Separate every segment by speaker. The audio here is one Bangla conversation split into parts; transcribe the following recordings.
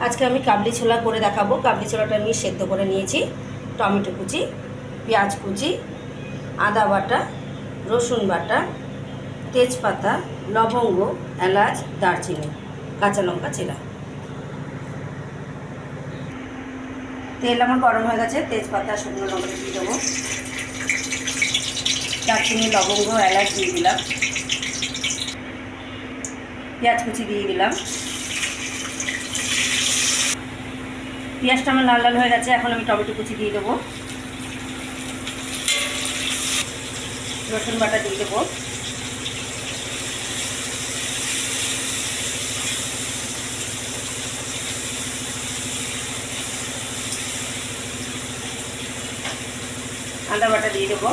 Speaker 1: আজকে আমি কাবলি ছোলা করে দেখাবো। কাবলি ছোলাটা আমি সেদ্ধ করে নিয়েছি। টমেটো কুচি, পেঁয়াজ কুচি, আদা বাটা, রসুন বাটা, তেজপাতা, লবঙ্গ, এলাচ, দারচিনি, কাঁচা লঙ্কা চেরা। তেল আমার গরম হয়ে গেছে। তেজপাতা, শুকনো লঙ্কা দিয়ে দেবো। দারচিনি, লবঙ্গ, এলাচ দিয়ে দিলাম। পেঁয়াজ কুচি দিয়ে দিলাম। পেঁয়াজটা আমার লাল লাল হয়ে গেছে। এখন আমি টমেটো কুচি দিয়ে দেবো। রসুন বাটা দিয়ে দেবো। আদা বাটা দিয়ে দেবো।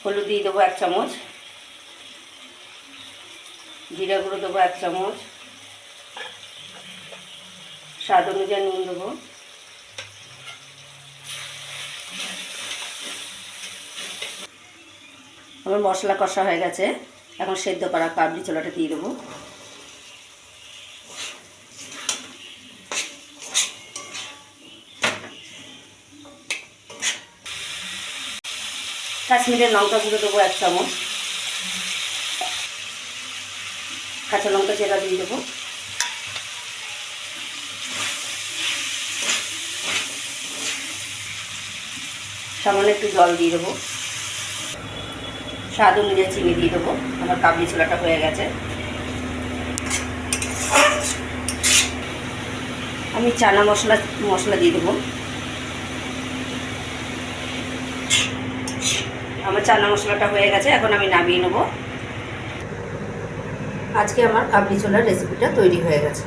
Speaker 1: হলুদ দিয়ে দেবো 1 চামচ। জিরা গুঁড়ো দেবো 1 চামচ। স্বাদ অনুযায়ী নুন দেবো। আমার মশলা কষা হয়ে গেছে। এখন সেদ্ধ করা কাবলি ছোলাটা দিয়ে দেবো। কাশ্মীরের লঙ্কা গুঁড়ো দেবো 1 চামচ। কাঁচা লঙ্কা চেরা দিয়ে দেবো। সামান্য একটু জল দিয়ে দেবো। স্বাদ অনুযায়ী চিনি দিয়ে দেবো। আমার কাবলি ছোলাটা হয়ে গেছে। আমি চানা মশলা দিয়ে দেবো। আমার চানা মশলাটা হয়ে গেছে। এখন আমি নামিয়ে নেব। আজকে আমার কাবলি ছোলার রেসিপিটা তৈরি হয়ে গেছে।